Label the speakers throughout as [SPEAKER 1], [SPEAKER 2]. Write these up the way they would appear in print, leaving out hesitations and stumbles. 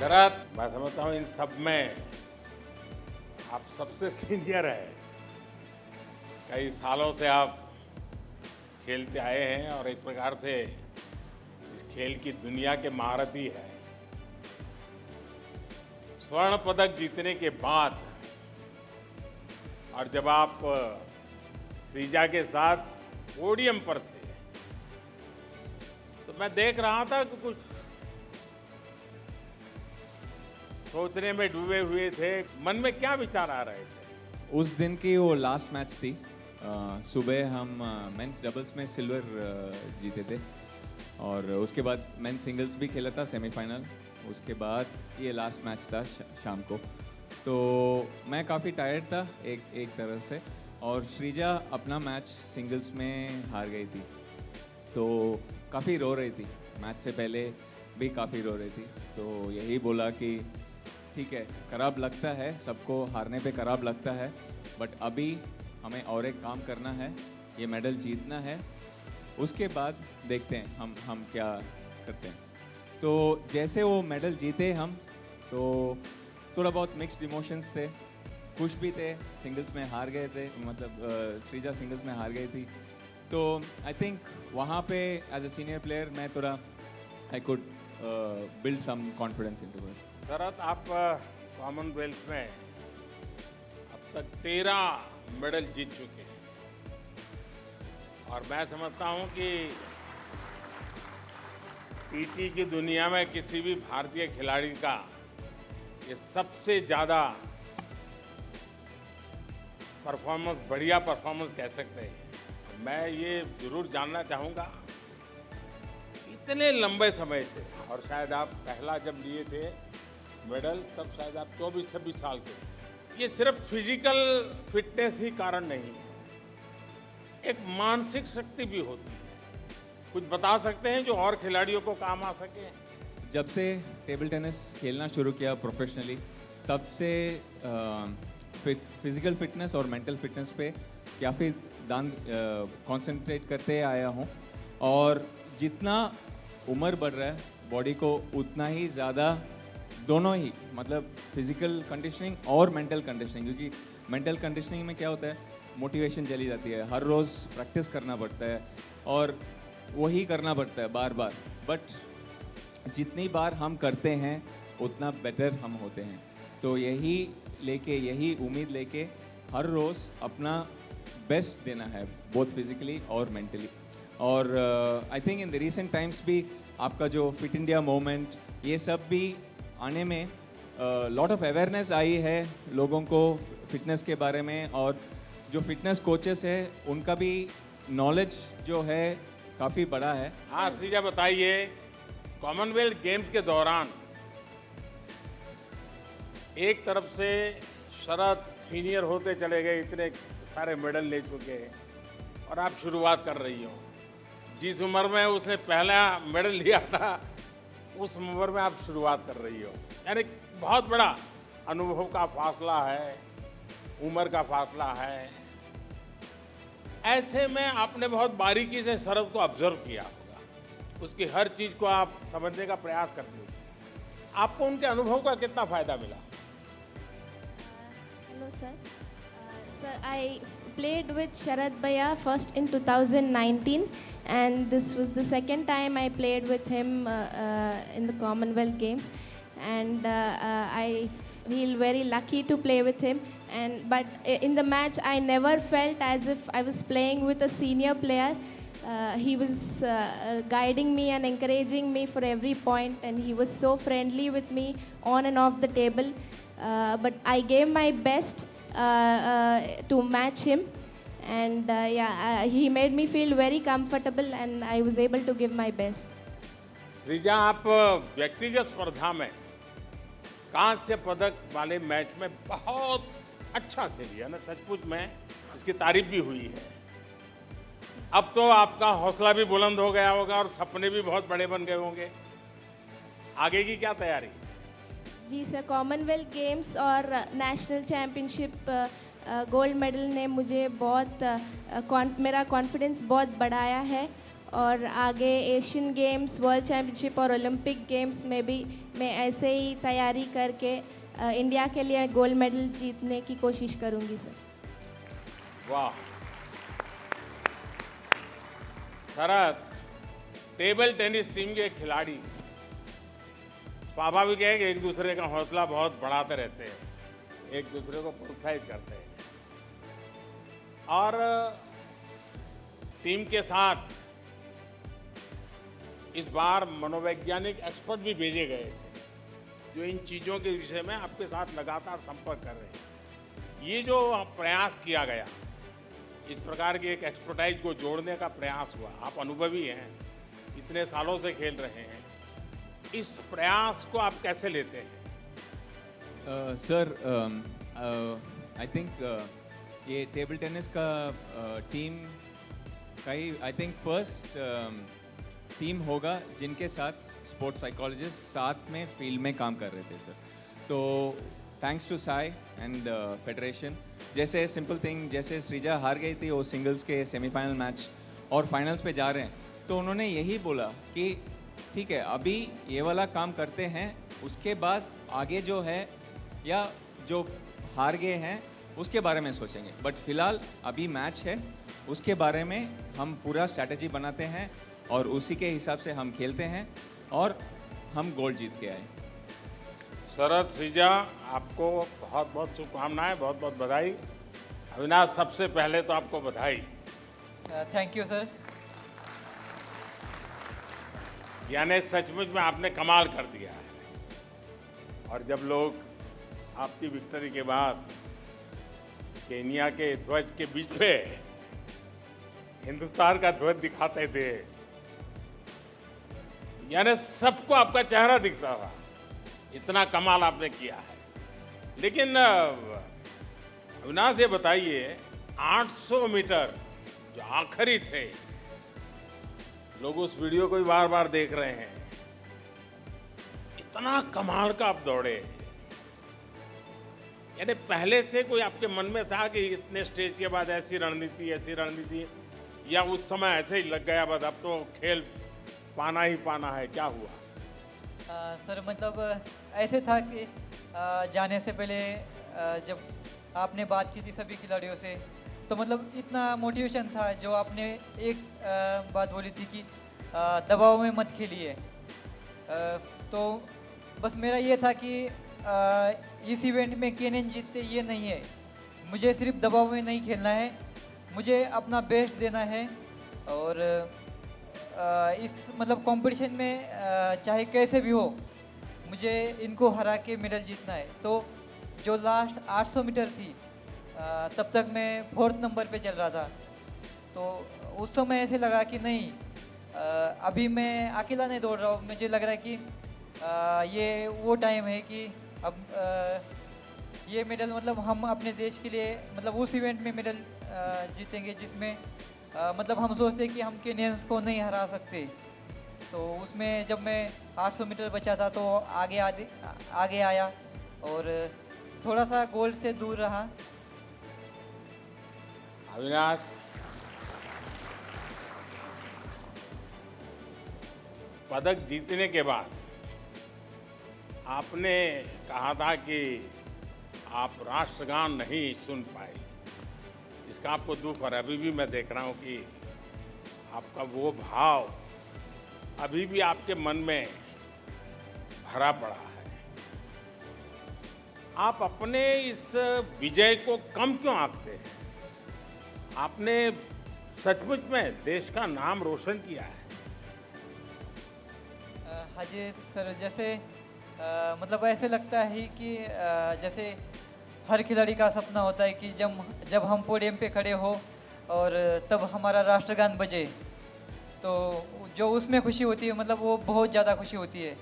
[SPEAKER 1] शरद, मैं समझता हूँ इन सब में आप सबसे सीनियर है। कई सालों से आप खेलते आए हैं और एक प्रकार से इस खेल की दुनिया के महारथी है। स्वर्ण पदक जीतने के बाद और जब आप श्रीजा के साथ पोडियम पर थे तो मैं देख रहा था कि कुछ सोचने में डूबे हुए थे। मन में क्या विचार आ रहे थे?
[SPEAKER 2] उस दिन की वो लास्ट मैच थी। सुबह हम मेंस डबल्स में सिल्वर जीते थे और उसके बाद मेंस सिंगल्स भी खेला था सेमीफाइनल। उसके बाद ये लास्ट मैच था शाम को। तो मैं काफ़ी टायर्ड था एक तरह से, और श्रीजा अपना मैच सिंगल्स में हार गई थी तो काफ़ी रो रही थी। मैच से पहले भी काफ़ी रो रही थी। तो यही बोला कि ठीक है, खराब लगता है, सबको हारने पे खराब लगता है, बट अभी हमें और एक काम करना है, ये मेडल जीतना है, उसके बाद देखते हैं हम क्या करते हैं। तो जैसे वो मेडल जीते हम, तो थोड़ा बहुत मिक्स्ड इमोशंस थे। खुश भी थे, सिंगल्स में हार गए थे, मतलब श्रीजा सिंगल्स में हार गई थी। तो आई थिंक वहाँ पे एज अ सीनियर प्लेयर मैं थोड़ा I could build some confidence into it.
[SPEAKER 1] Sharad, आप कॉमनवेल्थ में अब तक 13 मेडल जीत चुके हैं और मैं समझता हूं कि पीटी की दुनिया में किसी भी भारतीय खिलाड़ी का ये सबसे ज़्यादा परफॉर्मेंस, बढ़िया परफॉर्मेंस कह सकते हैं। मैं ये जरूर जानना चाहूँगा, इतने लंबे समय से, और शायद आप पहला जब लिए थे मेडल तब शायद आप 24-26 साल के, ये सिर्फ फिजिकल फिटनेस ही कारण नहीं है, एक मानसिक शक्ति भी होती है। कुछ बता सकते हैं जो और खिलाड़ियों को काम आ सके?
[SPEAKER 2] जब से टेबल टेनिस खेलना शुरू किया प्रोफेशनली, तब से फिजिकल फिटनेस और मेंटल फिटनेस पे काफ़ी कंसंट्रेट करते आया हूँ। और जितना उम्र बढ़ रहा है बॉडी को, उतना ही ज़्यादा दोनों ही, मतलब फिजिकल कंडीशनिंग और मेंटल कंडीशनिंग, क्योंकि मेंटल कंडीशनिंग में क्या होता है, मोटिवेशन चली जाती है, हर रोज़ प्रैक्टिस करना पड़ता है और वही करना पड़ता है बार बार। बट जितनी बार हम करते हैं उतना बेटर हम होते हैं। तो यही उम्मीद लेके हर रोज़ अपना बेस्ट देना है, बोथ फिजिकली और मेंटली। और I think in the recent times भी आपका जो फिट इंडिया मूवमेंट, ये सब भी आने में लॉट ऑफ अवेयरनेस आई है लोगों को फिटनेस के बारे में, और जो फिटनेस कोचेस है उनका भी नॉलेज जो है काफ़ी बड़ा है।
[SPEAKER 1] हाँ श्रीजा, बताइए, कॉमनवेल्थ गेम्स के दौरान एक तरफ से शरद सीनियर होते चले गए, इतने सारे मेडल ले चुके हैं, और आप शुरुआत कर रही हो। जिस उम्र में उसने पहला मेडल लिया था उस उम्र में आप शुरुआत कर रही हो, यानी बहुत बड़ा अनुभव का फासला है, उम्र का फासला है। ऐसे में आपने बहुत बारीकी से शरद को ऑब्जर्व किया होगा, उसकी हर चीज़ को आप समझने का प्रयास करते हो। आपको उनके अनुभव का कितना फायदा मिला?
[SPEAKER 3] Hello sir. Sir, I played with Sharad Bhaiya first in 2019, and this was the second time I played with him in the Commonwealth Games, and I feel very lucky to play with him. But in the match, I never felt as if I was playing with a senior player. He was guiding me and encouraging me for every point, and he was so friendly with me on and off the table. But I gave my best to match him, and he made me feel very comfortable, and I was able to give my best.
[SPEAKER 1] Sreeja, आप व्यक्तिगत स्पर्धा में कांस्य पदक वाले match में बहुत अच्छा खेली है ना, सचमुच में इसकी तारीफ भी हुई है। अब तो आपका हौसला भी बुलंद हो गया होगा और सपने भी बहुत बड़े बन गए होंगे। आगे की क्या तैयारी?
[SPEAKER 3] जी सर, कॉमनवेल्थ गेम्स और नेशनल चैम्पियनशिप गोल्ड मेडल ने मुझे बहुत मेरा कॉन्फिडेंस बहुत बढ़ाया है, और आगे एशियन गेम्स, वर्ल्ड चैम्पियनशिप और ओलंपिक गेम्स में भी मैं ऐसे ही तैयारी करके इंडिया के लिए गोल्ड मेडल जीतने की कोशिश करूँगी सर।
[SPEAKER 1] वाह शरद, टेबल टेनिस टीम के खिलाड़ी स्वाभाविक है कि एक दूसरे का हौसला बहुत बढ़ाते रहते हैं, एक दूसरे को प्रोत्साहित करते हैं और टीम के साथ इस बार मनोवैज्ञानिक एक्सपर्ट भी भेजे गए थे जो इन चीज़ों के विषय में आपके साथ लगातार संपर्क कर रहे हैं। ये जो प्रयास किया गया, इस प्रकार की एक एक्सपर्टाइज को जोड़ने का प्रयास हुआ, आप अनुभवी हैं, इतने सालों से खेल रहे हैं, इस प्रयास को आप कैसे लेते हैं?
[SPEAKER 2] सर आई थिंक ये टेबल टेनिस का टीम का ही आई थिंक फर्स्ट टीम होगा जिनके साथ स्पोर्ट्स साइकोलॉजिस्ट साथ में फील्ड में काम कर रहे थे सर। तो thanks to SAI and federation, जैसे सिंपल थिंग, जैसे सृजा हार गई थी वो सिंगल्स के सेमीफाइनल मैच और फाइनल्स पे जा रहे हैं, तो उन्होंने यही बोला कि ठीक है अभी ये वाला काम करते हैं, उसके बाद आगे जो है या जो हार गए हैं उसके बारे में सोचेंगे, बट फिलहाल अभी मैच है, उसके बारे में हम पूरा स्ट्रैटेजी बनाते हैं और उसी के हिसाब से हम खेलते हैं और हम गोल्ड जीत के आए।
[SPEAKER 1] शरद, सृजा, आपको बहुत बहुत शुभकामनाएं, बहुत बहुत बधाई। अविनाश, सबसे पहले तो आपको बधाई।
[SPEAKER 4] Thank you sir.
[SPEAKER 1] यानी सचमुच में आपने कमाल कर दिया है। और जब लोग आपकी विक्ट्री के बाद केनिया के ध्वज के बीच में हिंदुस्तान का ध्वज दिखाते थे, यानी सबको आपका चेहरा दिखता था, इतना कमाल आपने किया है। लेकिन अविनाश, ये बताइए 800 मीटर जो आखिरी थे, लोग उस वीडियो को भी बार बार देख रहे हैं, इतना कमाल का आप दौड़े, यानी पहले से कोई आपके मन में था कि इतने स्टेज के बाद ऐसी रणनीति, या उस समय ऐसे ही लग गया बस अब तो खेल पाना ही पाना है, क्या हुआ?
[SPEAKER 4] सर मतलब ऐसे था कि जाने से पहले जब आपने बात की थी सभी खिलाड़ियों से, तो मतलब इतना मोटिवेशन था जो आपने एक बात बोली थी कि दबाव में मत खेलिए। तो बस मेरा ये था कि इस इवेंट में केनियन जीतते ये नहीं है, मुझे सिर्फ दबाव में नहीं खेलना है, मुझे अपना बेस्ट देना है और इस मतलब कंपटीशन में चाहे कैसे भी हो मुझे इनको हरा के मेडल जीतना है। तो जो लास्ट 800 मीटर थी तब तक मैं 4th नंबर पे चल रहा था, तो उस समय ऐसे लगा कि नहीं अभी मैं अकेला नहीं दौड़ रहा हूँ, मुझे लग रहा है कि ये वो टाइम है कि अब ये मेडल मतलब हम अपने देश के लिए मतलब उस इवेंट में मेडल जीतेंगे जिसमें मतलब हम सोचते कि हम केनियंस को नहीं हरा सकते। तो उसमें जब मैं 800 मीटर बचा था तो आगे आया और थोड़ा सा गोल्ड से दूर रहा।
[SPEAKER 1] अविनाश, पदक जीतने के बाद आपने कहा था कि आप राष्ट्रगान नहीं सुन पाए, इसका आपको दुख, और अभी भी मैं देख रहा हूं कि आपका वो भाव अभी भी आपके मन में भरा पड़ा है। आप अपने इस विजय को कम क्यों आंकते हैं? आपने सचमुच में देश का नाम रोशन किया है।
[SPEAKER 4] हाँ जी सर, जैसे मतलब ऐसे लगता है कि जैसे हर खिलाड़ी का सपना होता है कि जब हम पोडियम पे खड़े हो और तब हमारा राष्ट्रगान बजे, तो जो उसमें खुशी होती है मतलब वो बहुत ज़्यादा खुशी होती है।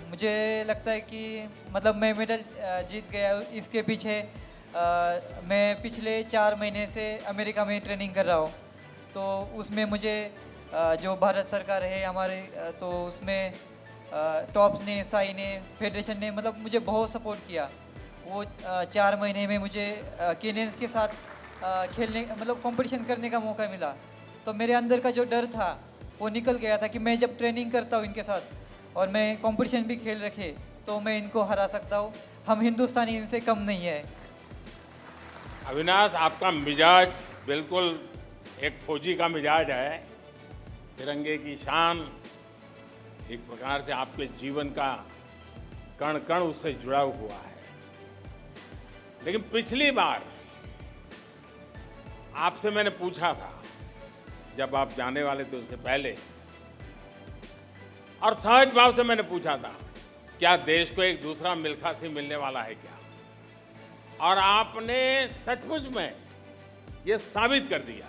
[SPEAKER 4] मुझे लगता है कि मतलब मैं मेडल जीत गया, इसके पीछे मैं पिछले 4 महीने से अमेरिका में ट्रेनिंग कर रहा हूँ, तो उसमें मुझे जो भारत सरकार है हमारे, तो उसमें टॉप्स ने, साई ने, फेडरेशन ने मतलब मुझे बहुत सपोर्ट किया। वो 4 महीने में मुझे केनियंस के साथ खेलने मतलब कंपटीशन करने का मौका मिला, तो तो मेरे अंदर का जो डर था वो निकल गया था कि मैं जब ट्रेनिंग करता हूँ इनके साथ और मैं कंपटीशन भी खेल रखे तो मैं इनको हरा सकता हूँ। हम हिंदुस्तानी इनसे कम नहीं है।
[SPEAKER 1] अविनाश, आपका मिजाज बिल्कुल एक फौजी का मिजाज है। तिरंगे की शान एक प्रकार से आपके जीवन का कण कण उससे जुड़ा हुआ है। लेकिन पिछली बार आपसे मैंने पूछा था, जब आप जाने वाले थे उससे पहले, और सहज भाव से मैंने पूछा था क्या देश को एक दूसरा मिल्खा सिंह मिलने वाला है क्या, और आपने सचमुच में ये साबित कर दिया।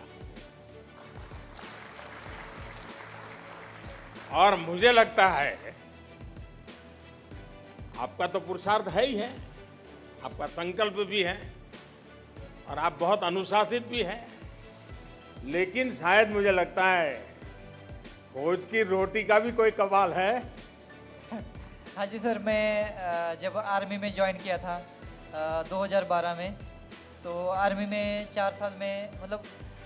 [SPEAKER 1] और मुझे लगता है आपका तो पुरुषार्थ है ही है, आपका संकल्प भी है और आप बहुत अनुशासित भी हैं, लेकिन शायद मुझे लगता है फौज की रोटी का भी कोई कमाल है।
[SPEAKER 4] हाँ जी सर, मैं जब आर्मी में ज्वाइन किया था 2012 में, तो आर्मी में 4 साल में मतलब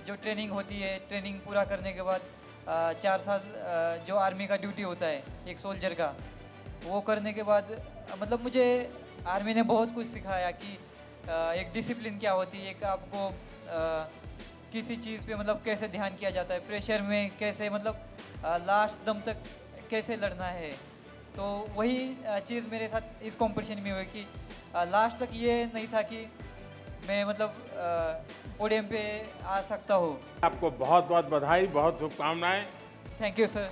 [SPEAKER 4] जो ट्रेनिंग होती है, ट्रेनिंग पूरा करने के बाद 4 साल जो आर्मी का ड्यूटी होता है एक सोल्जर का, वो करने के बाद मतलब मुझे आर्मी ने बहुत कुछ सिखाया कि एक डिसिप्लिन क्या होती है, एक आपको किसी चीज़ पे मतलब कैसे ध्यान किया जाता है, प्रेशर में कैसे मतलब लास्ट दम तक कैसे लड़ना है। तो वही चीज़ मेरे साथ इस कंपटीशन में हुई कि लास्ट तक ये नहीं था कि मैं मतलब पोडियम पे आ सकता हूँ।
[SPEAKER 1] आपको बहुत बहुत बधाई, बहुत शुभकामनाएं।
[SPEAKER 4] Thank you sir.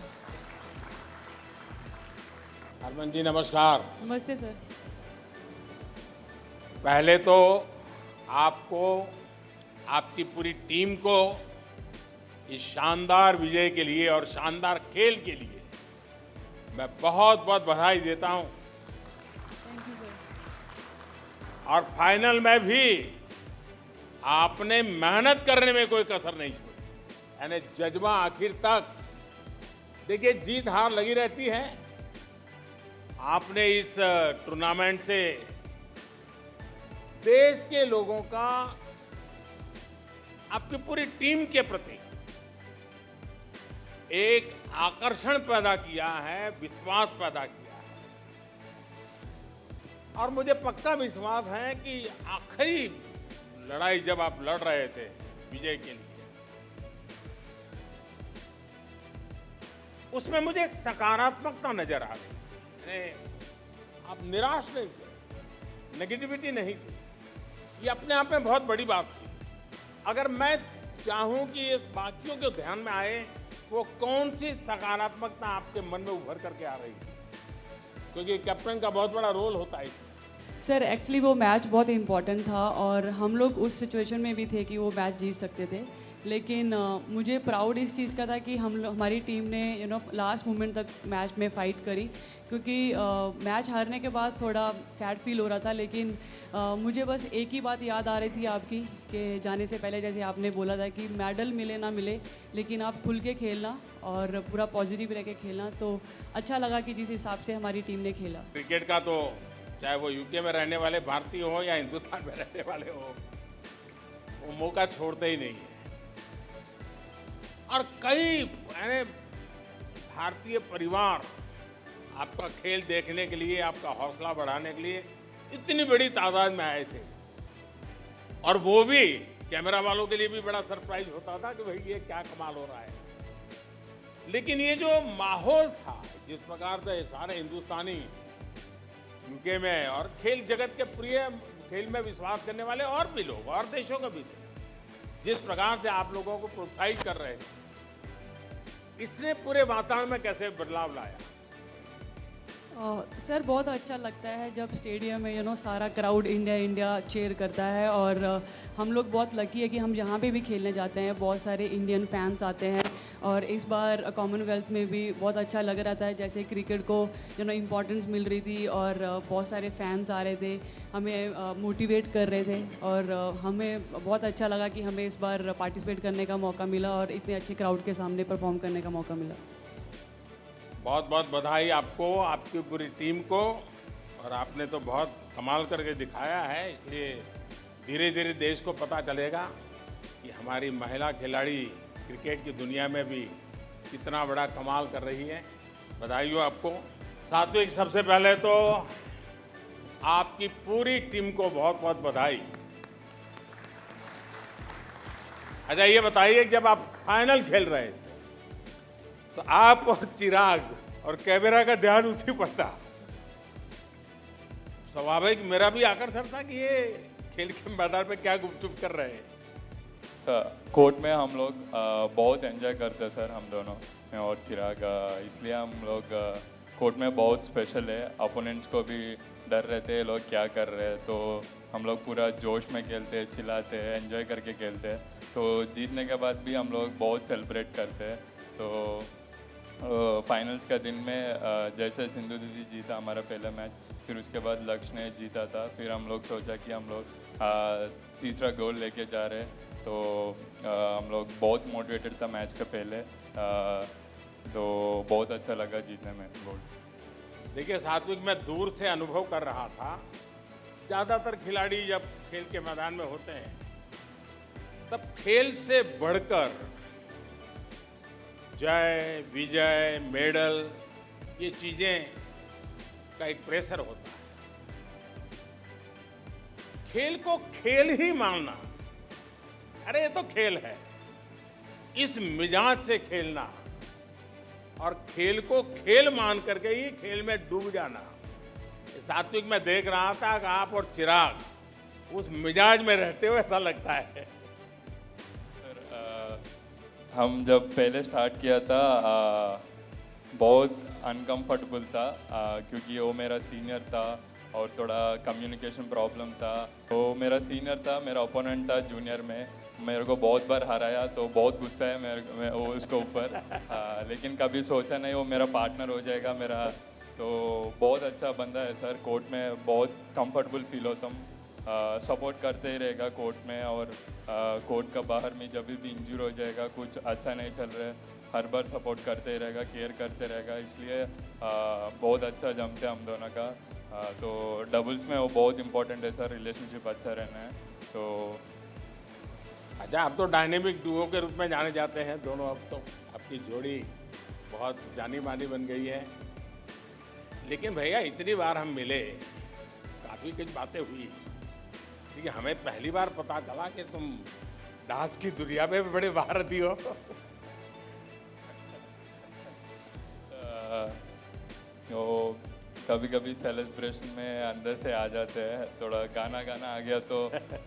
[SPEAKER 1] Harman ji नमस्कार।
[SPEAKER 5] नमस्ते सर।
[SPEAKER 1] पहले तो आपको, आपकी पूरी टीम को इस शानदार विजय के लिए और शानदार खेल के लिए मैं बहुत बहुत बधाई देता हूं।
[SPEAKER 5] Thank you sir.
[SPEAKER 1] और फाइनल में भी आपने मेहनत करने में कोई कसर नहीं छोड़ी, यानी जज्बा आखिर तक। देखिए, जीत हार लगी रहती है। आपने इस टूर्नामेंट से देश के लोगों का आपकी पूरी टीम के प्रति एक आकर्षण पैदा किया है, विश्वास पैदा किया है। और मुझे पक्का विश्वास है कि आखिरी लड़ाई जब आप लड़ रहे थे विजय के लिए, उसमें मुझे एक सकारात्मकता नजर आ रही थी। आप निराश नहीं थे, नेगेटिविटी नहीं थी। ये अपने आप में बहुत बड़ी बात थी। अगर मैं चाहूं कि इस बाकियों के ध्यान में आए, वो कौन सी सकारात्मकता आपके मन में उभर करके आ रही थी, क्योंकि कैप्टन का बहुत बड़ा रोल होता है।
[SPEAKER 5] सर एक्चुअली वो मैच बहुत इम्पॉर्टेंट था और हम लोग उस सिचुएशन में भी थे कि वो मैच जीत सकते थे, लेकिन मुझे प्राउड इस चीज़ का था कि हमारी टीम ने लास्ट मोमेंट तक मैच में फ़ाइट करी, क्योंकि मैच हारने के बाद थोड़ा सैड फील हो रहा था। लेकिन मुझे बस एक ही बात याद आ रही थी आपकी, कि जाने से पहले जैसे आपने बोला था कि मेडल मिले ना मिले, लेकिन आप खुल के खेलना और पूरा पॉजिटिव रह के खेलना। तो अच्छा लगा कि जिस हिसाब से हमारी टीम ने खेला।
[SPEAKER 1] क्रिकेट का तो चाहे वो यूके में रहने वाले भारतीय हो या हिंदुस्तान में रहने वाले हो, वो मौका छोड़ते ही नहीं है। और कई भारतीय परिवार आपका खेल देखने के लिए, आपका हौसला बढ़ाने के लिए इतनी बड़ी तादाद में आए थे। और वो भी कैमरा वालों के लिए भी बड़ा सरप्राइज होता था कि भाई ये क्या कमाल हो रहा है। लेकिन ये जो माहौल था, जिस प्रकार से सारे हिंदुस्तानी यूके में और खेल जगत के प्रिय खेल में विश्वास करने वाले और भी लोग और देशों के भी थे, जिस प्रकार से आप लोगों को प्रोत्साहित कर रहे थे, इसने पूरे वातावरण में कैसे बदलाव लाया?
[SPEAKER 5] सर बहुत अच्छा लगता है जब स्टेडियम में सारा क्राउड इंडिया इंडिया चीयर करता है। और हम लोग बहुत लकी है कि हम जहाँ पे भी खेलने जाते हैं बहुत सारे इंडियन फैंस आते हैं। और इस बार कॉमनवेल्थ में भी बहुत अच्छा लग रहा था, जैसे क्रिकेट को इम्पोर्टेंस मिल रही थी और बहुत सारे फैंस आ रहे थे, हमें मोटिवेट कर रहे थे। और हमें बहुत अच्छा लगा कि हमें इस बार पार्टिसिपेट करने का मौका मिला और इतने अच्छे क्राउड के सामने परफॉर्म करने का मौका मिला।
[SPEAKER 1] बहुत बहुत बधाई आपको, आपकी पूरी टीम को। और आपने तो बहुत कमाल करके दिखाया है, इसलिए धीरे धीरे देश को पता चलेगा कि हमारी महिला खिलाड़ी क्रिकेट की दुनिया में भी कितना बड़ा कमाल कर रही हैं। बधाई हो आपको। सात्विक, सबसे पहले तो आपकी पूरी टीम को बहुत बहुत बधाई। अच्छा, ये बताइए, जब आप फाइनल खेल रहे थे तो आप और चिराग और कैमरा का ध्यान उसी पर था। स्वाभाविक मेरा भी आकर्षण था कि ये खेल के मैदान में क्या गुपचुप कर रहे हैं।
[SPEAKER 6] सर, कोर्ट में हम लोग बहुत एंजॉय करते हैं सर, हम दोनों, मैं और चिराग। इसलिए हम लोग कोर्ट में बहुत स्पेशल है। अपोनेंट्स को भी डर रहते हैं लोग क्या कर रहे हैं, तो हम लोग पूरा जोश में खेलते हैं, चिल्लाते हैं, एंजॉय करके खेलते हैं। तो जीतने के बाद भी हम लोग बहुत सेलिब्रेट करते हैं। तो फाइनल्स का दिन में जैसे सिंधु दीदी जीता हमारा पहला मैच, फिर उसके बाद लक्ष्य ने जीता था, फिर हम लोग सोचा कि हम लोग तीसरा गोल लेके जा रहे हैं। तो हम लोग बहुत मोटिवेटेड था मैच के पहले, तो बहुत अच्छा लगा जीतने में गोल।
[SPEAKER 1] देखिए सात्विक, मैं दूर से अनुभव कर रहा था, ज़्यादातर खिलाड़ी जब खेल के मैदान में होते हैं तब खेल से बढ़कर जय, विजय, मेडल, ये चीज़ें का एक प्रेशर होता है। खेल को खेल ही मानना, अरे ये तो खेल है, इस मिजाज से खेलना और खेल को खेल मान करके ही खेल में डूब जाना। सात्विक, मैं देख रहा था कि आप और चिराग उस मिजाज में रहते हुए ऐसा लगता है।
[SPEAKER 6] हम जब पहले स्टार्ट किया था बहुत अनकंफर्टेबल था, क्योंकि वो मेरा सीनियर था और थोड़ा कम्युनिकेशन प्रॉब्लम था। वो मेरा सीनियर था, मेरा ओपोनेंट था जूनियर में, मेरे को बहुत बार हराया, तो बहुत गुस्सा है मेरे वो उसके ऊपर। लेकिन कभी सोचा नहीं वो मेरा पार्टनर हो जाएगा मेरा। तो बहुत अच्छा बंदा है सर, कोर्ट में बहुत कंफर्टेबल फील होता हूँ, सपोर्ट करते ही रहेगा कोर्ट में। और कोर्ट का बाहर में जब भी इंजर हो जाएगा, कुछ अच्छा नहीं चल रहा है, हर बार सपोर्ट करते ही रहेगा, केयर करते रहेगा। इसलिए बहुत अच्छा जमते हम दोनों का। तो डबल्स में वो बहुत इम्पोर्टेंट है सर, रिलेशनशिप अच्छा रहना है। तो
[SPEAKER 1] अच्छा, आप तो डायनेमिक डुओ के रूप में जाने जाते हैं दोनों। अब तो आपकी जोड़ी बहुत जानी मानी बन गई है। लेकिन भैया, इतनी बार हम मिले, काफ़ी कुछ बातें हुई, लेकिन हमें पहली बार पता चला कि तुम डांस की दुनिया में भी बड़े महारथी हो।
[SPEAKER 6] तो कभी कभी सेलिब्रेशन में अंदर से आ जाते हैं, थोड़ा गाना आ गया तो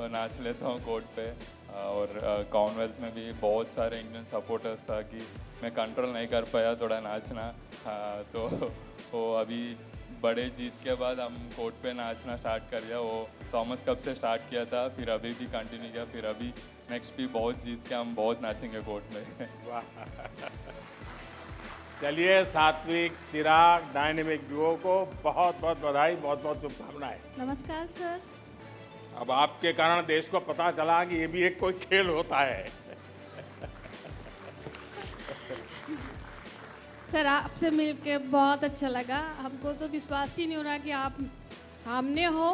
[SPEAKER 6] नाच लेता हूँ कोर्ट पे। और कॉमनवेल्थ में भी बहुत सारे इंडियन सपोर्टर्स था कि मैं कंट्रोल नहीं कर पाया थोड़ा नाचना। तो वो अभी बड़े जीत के बाद हम कोर्ट पे नाचना स्टार्ट कर दिया। वो थॉमस कप से स्टार्ट किया था, फिर अभी भी कंटिन्यू किया, फिर अभी नेक्स्ट भी बहुत जीत के हम बहुत नाचेंगे कोर्ट में।
[SPEAKER 1] वाह, चलिए सात्विक, चिराग, डायनेमिक डुओ को बहुत बहुत बधाई, बहुत बहुत शुभकामनाएं।
[SPEAKER 3] नमस्कार सर।
[SPEAKER 1] अब आपके कारण देश को पता चला कि ये भी एक कोई खेल होता है।
[SPEAKER 7] सर, आपसे मिलके बहुत अच्छा लगा। हमको तो विश्वास ही नहीं हो रहा कि आप सामने हो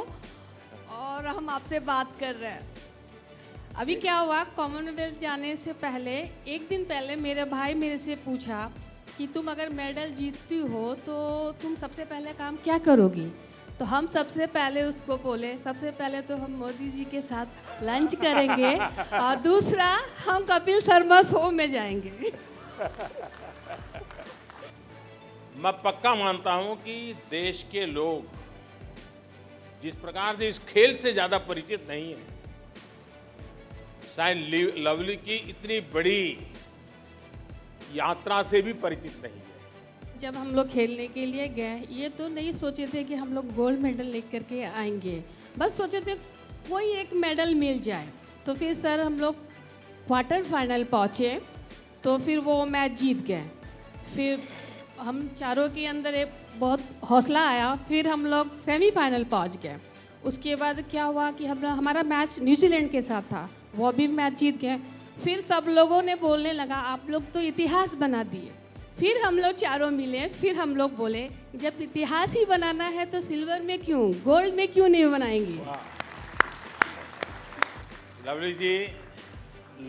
[SPEAKER 7] और हम आपसे बात कर रहे हैं। अभी क्या हुआ, कॉमनवेल्थ जाने से पहले एक दिन पहले मेरे भाई मेरे से पूछा कि तुम अगर मेडल जीतती हो तो तुम सबसे पहले काम क्या करोगी। तो हम सबसे पहले उसको बोले, सबसे पहले तो हम मोदी जी के साथ लंच करेंगे और दूसरा हम कपिल शर्मा शो में जाएंगे।
[SPEAKER 1] मैं पक्का मानता हूं कि देश के लोग जिस प्रकार से इस खेल से ज़्यादा परिचित नहीं है, शायद लवली की इतनी बड़ी यात्रा से भी परिचित नहीं है।
[SPEAKER 7] जब हम लोग खेलने के लिए गए, ये तो नहीं सोचे थे कि हम लोग गोल्ड मेडल लेकर के आएंगे, बस सोचे थे कोई एक मेडल मिल जाए। तो फिर सर हम लोग क्वार्टर फाइनल पहुँचे, तो फिर वो मैच जीत गए। फिर हम चारों के अंदर एक बहुत हौसला आया, फिर हम लोग सेमीफाइनल पहुँच गए। उसके बाद क्या हुआ कि हमारा मैच न्यूजीलैंड के साथ था, वो भी मैच जीत गए। फिर सब लोगों ने बोलने लगा आप लोग तो इतिहास बना दिए। फिर हम लोग चारों मिले, फिर हम लोग बोले जब इतिहास ही बनाना है तो सिल्वर में क्यों, गोल्ड में क्यों नहीं बनाएंगे।
[SPEAKER 1] लवली जी,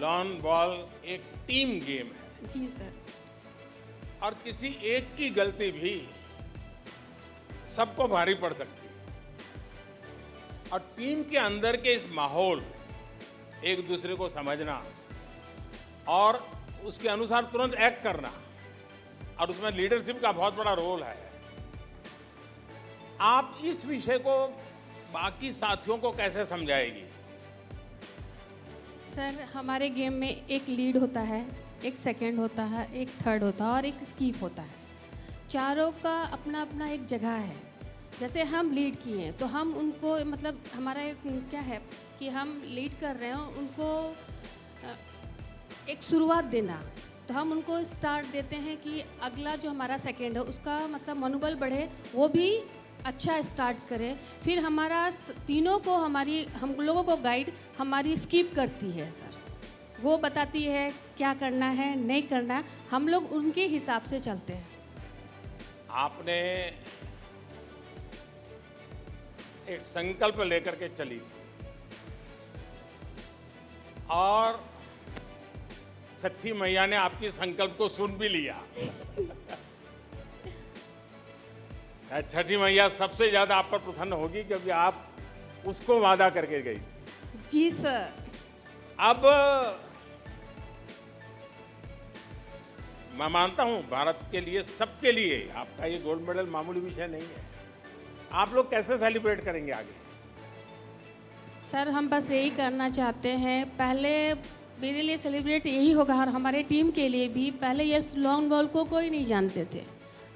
[SPEAKER 1] लॉन बॉल एक टीम गेम है
[SPEAKER 7] जी सर।
[SPEAKER 1] और किसी एक की गलती भी सबको भारी पड़ सकती है। और टीम के अंदर के इस माहौल, एक दूसरे को समझना और उसके अनुसार तुरंत एक्ट करना, और उसमें लीडरशिप का बहुत बड़ा रोल है। आप इस विषय को बाकी साथियों को कैसे समझाएगी?
[SPEAKER 7] सर हमारे गेम में एक लीड होता है, एक सेकंड होता है, एक थर्ड होता है और एक स्कीप होता है। चारों का अपना अपना एक जगह है। जैसे हम लीड किए हैं तो हम उनको, मतलब हमारा एक क्या है कि हम लीड कर रहे हैं, उनको एक शुरुआत देना। तो हम उनको स्टार्ट देते हैं कि अगला जो हमारा सेकंड है उसका मतलब मनोबल बढ़े, वो भी अच्छा स्टार्ट करे। फिर हमारा तीनों को, हम लोगों को गाइड हमारी स्किप करती है सर। वो बताती है क्या करना है, नहीं करना है, हम लोग उनके हिसाब से चलते हैं।
[SPEAKER 1] आपने एक संकल्प लेकर के चली थी और छठी मैया ने आपकी संकल्प को सुन भी लिया। छठी मैया सबसे ज्यादा आप पर प्रसन्न होगी क्योंकि आप उसको वादा करके गई थी।
[SPEAKER 7] जी सर।
[SPEAKER 1] अब मैं मानता हूं भारत के लिए, सबके लिए आपका ये गोल्ड मेडल मामूली विषय नहीं है। आप लोग कैसे सेलिब्रेट करेंगे आगे?
[SPEAKER 7] सर हम बस यही करना चाहते हैं, पहले मेरे लिए सेलिब्रेट यही होगा और हमारे टीम के लिए भी। पहले ये लॉन्ग बॉल को कोई नहीं जानते थे,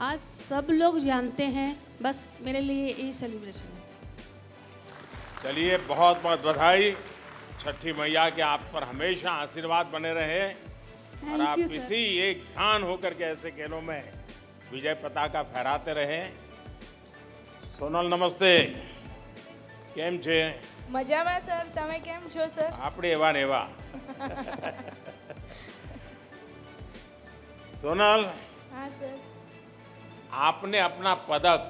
[SPEAKER 7] आज सब लोग जानते हैं। बस मेरे लिए यही सेलिब्रेशन है।
[SPEAKER 1] चलिए, बहुत बहुत बधाई। छठी मैया के आप पर हमेशा आशीर्वाद बने रहे और आप
[SPEAKER 7] you,
[SPEAKER 1] किसी एक ध्यान होकर के ऐसे खेलों में विजय पताका फहराते रहे। सोनल नमस्ते, केम छे?
[SPEAKER 8] મજામાં સર, તમે કેમ છો સર?
[SPEAKER 1] આપણે એવા ને એવા। सोनल,
[SPEAKER 8] हाँ सर।
[SPEAKER 1] आपने अपना पदक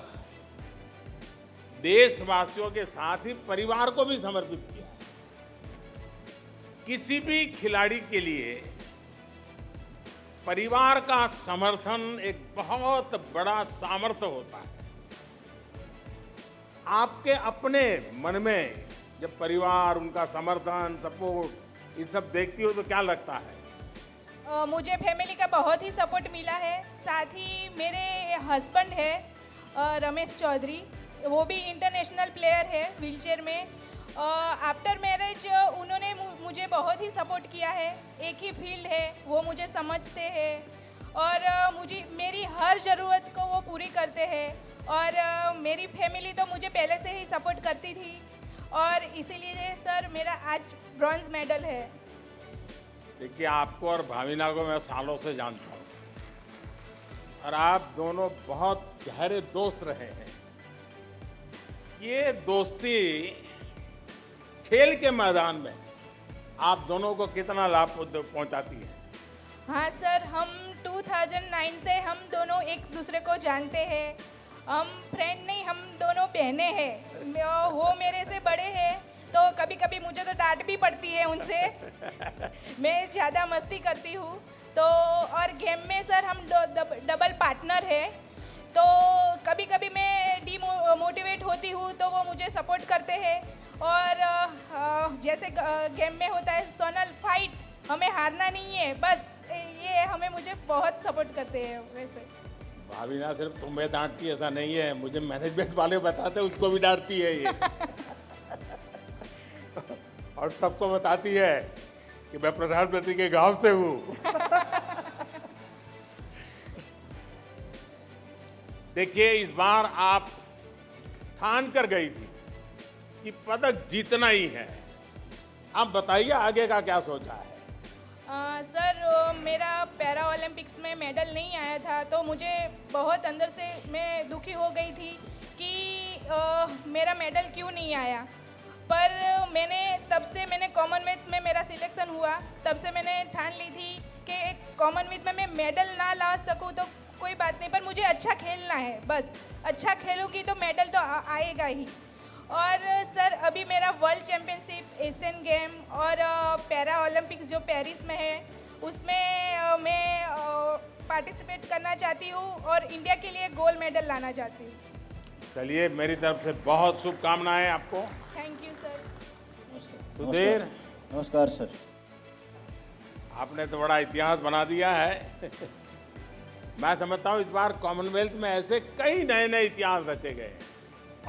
[SPEAKER 1] देशवासियों के साथ ही परिवार को भी समर्पित किया है। किसी भी खिलाड़ी के लिए परिवार का समर्थन एक बहुत बड़ा सामर्थ्य होता है। आपके अपने मन में जब परिवार, उनका समर्थन, सपोर्ट, ये सब देखती हो तो क्या लगता है?
[SPEAKER 8] मुझे फैमिली का बहुत ही सपोर्ट मिला है। साथ ही मेरे हस्बैंड है रमेश चौधरी, वो भी इंटरनेशनल प्लेयर है व्हीलचेयर में। आफ्टर मैरिज उन्होंने मुझे बहुत ही सपोर्ट किया है। एक ही फील्ड है, वो मुझे समझते हैं और मुझे मेरी हर ज़रूरत को वो पूरी करते हैं। और मेरी फैमिली तो मुझे पहले से ही सपोर्ट करती थी और इसीलिए सर मेरा आज ब्रॉन्ज मेडल है।
[SPEAKER 1] देखिए, आपको और भाविना को मैं सालों से जानता हूँ और आप दोनों बहुत गहरे दोस्त रहे हैं। ये दोस्ती खेल के मैदान में आप दोनों को कितना लाभ पहुंचाती है?
[SPEAKER 8] हाँ सर, हम 2009 से हम दोनों एक दूसरे को जानते हैं। हम फ्रेंड नहीं, हम दोनों बहनें हैं। वो मेरे से बड़े हैं तो कभी कभी मुझे तो डांट भी पड़ती है उनसे। मैं ज़्यादा मस्ती करती हूँ तो। और गेम में सर हम डबल पार्टनर है तो कभी कभी मैं डीमोटिवेट होती हूँ तो वो मुझे सपोर्ट करते हैं। और जैसे गेम में होता है सोनल फाइट, हमें हारना नहीं है, बस ये हमें मुझे बहुत सपोर्ट करते हैं। वैसे
[SPEAKER 1] भाविना सिर्फ तुम्हें डांटती है ऐसा नहीं है, मुझे मैनेजमेंट वाले बताते हैं उसको भी डांटती है ये। और सबको बताती है कि मैं प्रधानमंत्री के गांव से हूँ। देखिए, इस बार आप ठान कर गई थी कि पदक जीतना ही है। आप बताइए आगे का क्या सोचा है?
[SPEAKER 8] सर मेरा पैरा ओलंपिक्स में मेडल नहीं आया था तो मुझे बहुत अंदर से मैं दुखी हो गई थी कि मेरा मेडल क्यों नहीं आया। पर मैंने कॉमनवेल्थ में मेरा सिलेक्शन हुआ, तब से मैंने ठान ली थी कि कॉमनवेल्थ में मैं मेडल ना ला सकूं तो कोई बात नहीं, पर मुझे अच्छा खेलना है। बस अच्छा खेलूंगी तो मेडल तो आएगा ही। और सर अभी मेरा वर्ल्ड चैम्पियनशिप, एशियन गेम और पैरा ओलंपिक्स जो पेरिस में है उसमें मैं पार्टिसिपेट करना चाहती हूँ और इंडिया के लिए गोल्ड मेडल लाना चाहती हूँ।
[SPEAKER 1] चलिए, मेरी तरफ से बहुत शुभकामनाएं आपको।
[SPEAKER 8] Thank you sir.
[SPEAKER 1] सुधीर,
[SPEAKER 9] नमस्कार सर।
[SPEAKER 1] आपने तो बड़ा इतिहास बना दिया है। मैं समझता हूँ इस बार कॉमनवेल्थ में ऐसे कई नए नए इतिहास रचे गए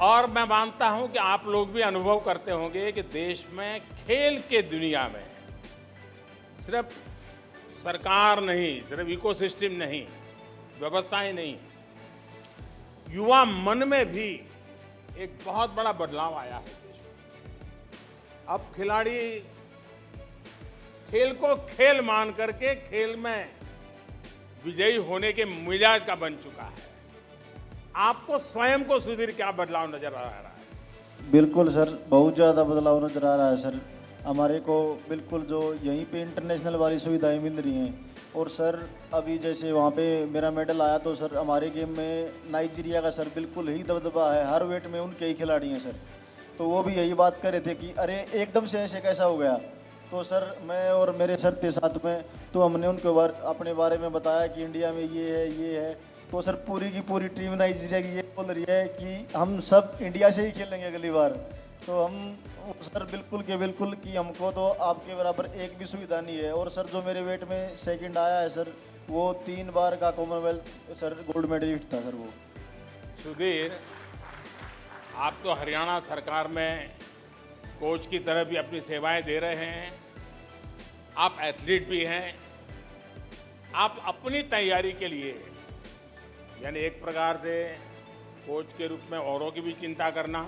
[SPEAKER 1] और मैं मानता हूँ कि आप लोग भी अनुभव करते होंगे कि देश में खेल के दुनिया में सिर्फ सरकार नहीं, सिर्फ इकोसिस्टम नहीं, व्यवस्थाएं नहीं, युवा मन में भी एक बहुत बड़ा बदलाव आया है देश में। अब खिलाड़ी खेल को खेल मान करके खेल में विजयी होने के मिजाज का बन चुका है। आपको स्वयं को सुधीर क्या बदलाव नजर आ रहा है?
[SPEAKER 9] बिल्कुल सर, बहुत ज़्यादा बदलाव नजर आ रहा है सर। हमारे को बिल्कुल जो यहीं पे इंटरनेशनल वाली सुविधाएं मिल रही हैं। और सर अभी जैसे वहाँ पे मेरा मेडल आया तो सर हमारे गेम में नाइजीरिया का सर बिल्कुल ही दबदबा है, हर वेट में उनके ही खिलाड़ी हैं सर। तो वो भी यही बात कर रहे थे कि अरे एकदम से ऐसे कैसा हो गया। तो सर मैं और मेरे सर थे साथ में, तो हमने उनको अपने बारे में बताया कि इंडिया में ये है। तो सर पूरी की पूरी टीम नाइजीरिया की ये बोल रही है कि हम सब इंडिया से ही खेलेंगे अगली बार। तो हम सर बिल्कुल के बिल्कुल कि हमको तो आपके बराबर एक भी सुविधा नहीं है। और सर जो मेरे वेट में सेकंड आया है सर, वो 3 बार का कॉमनवेल्थ सर गोल्ड मेडलिस्ट था सर वो।
[SPEAKER 1] सुधीर, आप तो हरियाणा सरकार में कोच की तरह भी अपनी सेवाएं दे रहे हैं, आप एथलीट भी हैं। आप अपनी तैयारी के लिए यानी एक प्रकार से कोच के रूप में औरों की भी चिंता करना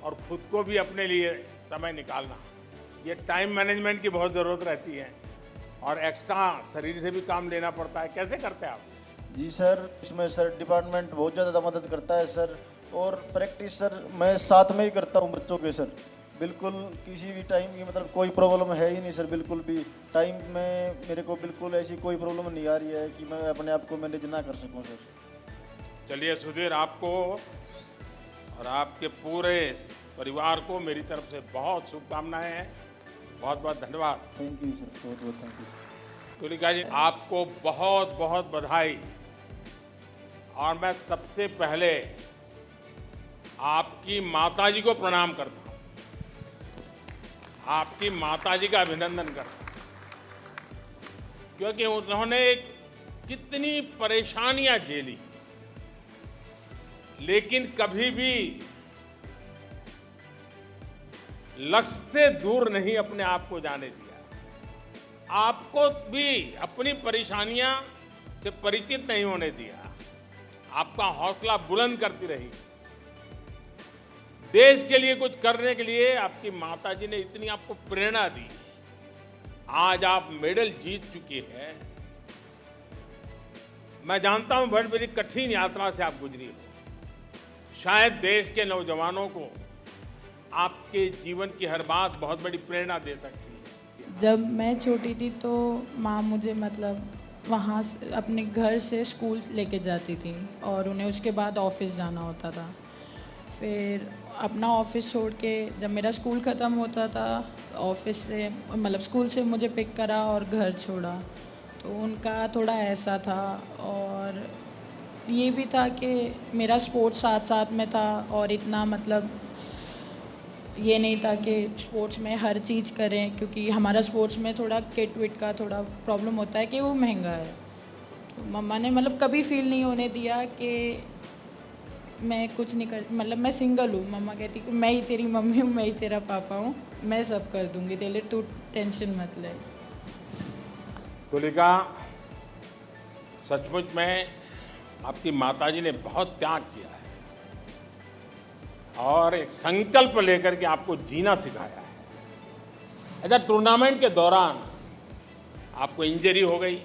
[SPEAKER 1] और खुद को भी अपने लिए समय निकालना, ये टाइम मैनेजमेंट की बहुत ज़रूरत रहती है और एक्स्ट्रा शरीर से भी काम लेना पड़ता है। कैसे करते हैं आप?
[SPEAKER 9] जी सर, इसमें सर डिपार्टमेंट बहुत ज़्यादा मदद करता है सर। और प्रैक्टिस सर मैं साथ में ही करता हूँ बच्चों के सर। बिल्कुल किसी भी टाइम की मतलब कोई प्रॉब्लम है ही नहीं सर। बिल्कुल भी टाइम में मेरे को बिल्कुल ऐसी कोई प्रॉब्लम नहीं आ रही है कि मैं अपने आप को मैनेज ना कर सकूं सर।
[SPEAKER 1] चलिए सुधीर, आपको और आपके पूरे परिवार को मेरी तरफ से बहुत शुभकामनाएं हैं। बहुत बहुत धन्यवाद।
[SPEAKER 9] थैंक यू सर, बहुत बहुत थैंक यू सर।
[SPEAKER 1] तुलिका जी, आपको बहुत बहुत बधाई। और मैं सबसे पहले आपकी माताजी को प्रणाम करता हूँ, आपकी माताजी का अभिनंदन करता हूँ, क्योंकि उन्होंने कितनी परेशानियां झेली लेकिन कभी भी लक्ष्य से दूर नहीं अपने आप को जाने दिया। आपको भी अपनी परेशानियां से परिचित नहीं होने दिया। आपका हौसला बुलंद करती रही। देश के लिए कुछ करने के लिए आपकी माताजी ने इतनी आपको प्रेरणा दी। आज आप मेडल जीत चुकी हैं। मैं जानता हूं बड़ी बड़ी कठिन यात्रा से आप गुजरी हो। शायद देश के नौजवानों को आपके जीवन की हर बात बहुत बड़ी प्रेरणा दे सकती है।
[SPEAKER 10] जब मैं छोटी थी तो माँ मुझे मतलब वहाँ से अपने घर से स्कूल लेके जाती थी और उन्हें उसके बाद ऑफिस जाना होता था। फिर अपना ऑफिस छोड़ के जब मेरा स्कूल ख़त्म होता था, ऑफिस से मतलब स्कूल से मुझे पिक करा और घर छोड़ा। तो उनका थोड़ा ऐसा था। और ये भी था कि मेरा स्पोर्ट्स साथ साथ में था और इतना मतलब ये नहीं था कि स्पोर्ट्स में हर चीज़ करें, क्योंकि हमारा स्पोर्ट्स में थोड़ा किट विट का थोड़ा प्रॉब्लम होता है कि वो महंगा है। तो मम्मा ने मतलब कभी फील नहीं होने दिया कि मैं कुछ नहीं कर, मतलब मैं सिंगल हूँ। मम्मा कहती कि मैं ही तेरी मम्मी हूँ, मैं ही तेरा पापा हूँ, मैं सब कर दूँगी, तेरे लिए तू टेंशन मत ले।
[SPEAKER 1] तुलिका, सचमुच में आपकी माताजी ने बहुत त्याग किया है और एक संकल्प लेकर के आपको जीना सिखाया है। अच्छा, टूर्नामेंट के दौरान आपको इंजरी हो गई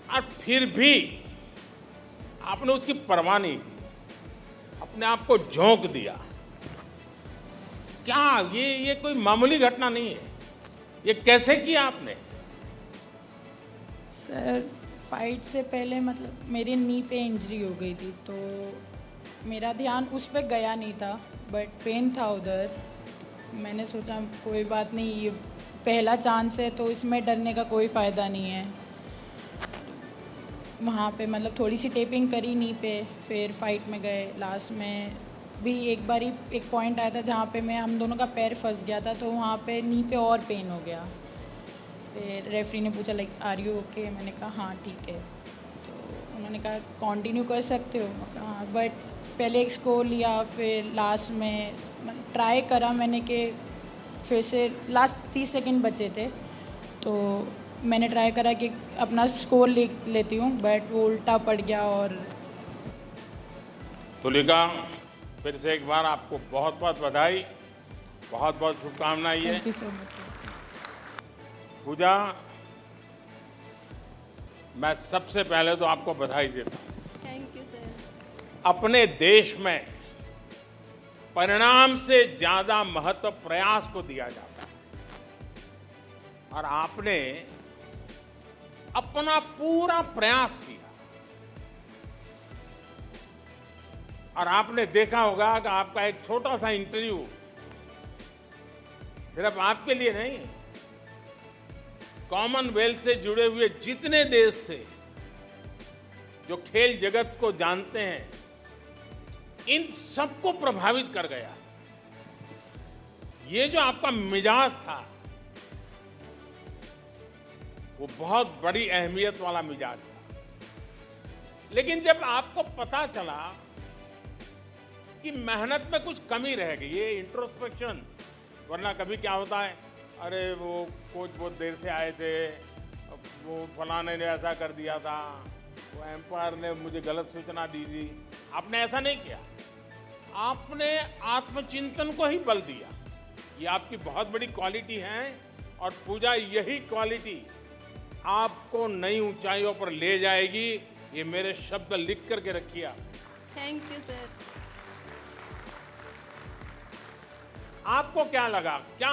[SPEAKER 1] और फिर भी आपने उसकी परवाह नहीं की, अपने आप को झोंक दिया। क्या ये कोई मामूली घटना नहीं है? ये कैसे किया आपने?
[SPEAKER 10] सर फाइट से पहले मतलब मेरे नी पे इंजरी हो गई थी, तो मेरा ध्यान उस पर गया नहीं था, बट पेन था उधर। मैंने सोचा कोई बात नहीं, ये पहला चांस है तो इसमें डरने का कोई फ़ायदा नहीं है। वहाँ पे मतलब थोड़ी सी टेपिंग करी नी पे, फिर फाइट में गए। लास्ट में भी एक बारी एक पॉइंट आया था जहाँ पे हम दोनों का पैर फंस गया था, तो वहाँ पे नी पे और पेन हो गया। फिर रेफरी ने पूछा लाइक आर यू ओके, मैंने कहा हाँ ठीक है। तो उन्होंने कहा कंटिन्यू कर सकते हो, मैं कहा हाँ, बट पहले एक स्कोर लिया, फिर लास्ट में ट्राई करा मैंने कि फिर से लास्ट 30 सेकंड बचे थे तो मैंने ट्राई करा कि अपना स्कोर लेती हूँ, बट वो उल्टा पड़ गया। और
[SPEAKER 1] तुलिका, फिर से एक बार आपको बहुत बहुत बधाई, बहुत बहुत शुभकामनाएं।
[SPEAKER 10] Thank you so much.
[SPEAKER 1] Pooja, मैं सबसे पहले तो आपको बधाई देता हूँ।
[SPEAKER 3] Thank you sir.
[SPEAKER 1] अपने देश में परिणाम से ज्यादा महत्व प्रयास को दिया जाता है और आपने अपना पूरा प्रयास किया और आपने देखा होगा कि आपका एक छोटा सा इंटरव्यू सिर्फ आपके लिए नहीं, कॉमनवेल्थ से जुड़े हुए जितने देश थे जो खेल जगत को जानते हैं, इन सबको प्रभावित कर गया। ये जो आपका मिजाज था वो बहुत बड़ी अहमियत वाला मिजाज था। लेकिन जब आपको पता चला कि मेहनत में कुछ कमी रह गई, ये इंट्रोस्पेक्शन, वरना कभी क्या होता है, अरे वो कोच बहुत देर से आए थे, वो फलाने ने ऐसा कर दिया था, वो एम्पायर ने मुझे गलत सूचना दी थी। आपने ऐसा नहीं किया, आपने आत्मचिंतन को ही बल दिया। ये आपकी बहुत बड़ी क्वालिटी है और पूजा, यही क्वालिटी आपको नई ऊंचाइयों पर ले जाएगी। ये मेरे शब्द लिख करके रखिए आप।
[SPEAKER 3] Thank you sir.
[SPEAKER 1] आपको क्या लगा, क्या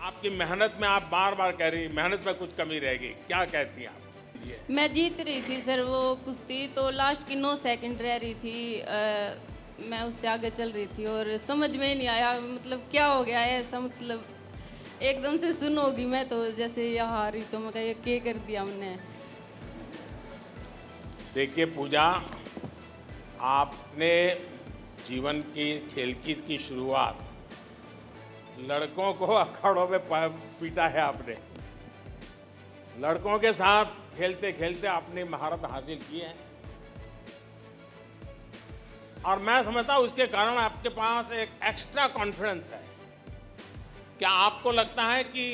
[SPEAKER 1] आपकी मेहनत में, आप बार बार कह रही मेहनत में कुछ कमी रह गई, क्या कहती हैं आप?
[SPEAKER 3] मैं जीत रही थी सर वो कुश्ती, तो लास्ट की 9 सेकंड रह रही थी, मैं उससे आगे चल रही थी और समझ में ही नहीं आया मतलब क्या हो गया है ऐसा, मतलब एकदम से सुन होगी मैं तो जैसे ये हारी, तो मैं कहा ये क्या कर दिया हमने।
[SPEAKER 1] देखिए पूजा, आपने जीवन की खेल की शुरुआत लड़कों को अखाड़ों में पीटा है आपने, लड़कों के साथ खेलते खेलते आपने महारत हासिल की है और मैं समझता हूं उसके कारण आपके पास एक एक्स्ट्रा कॉन्फिडेंस है। क्या आपको लगता है कि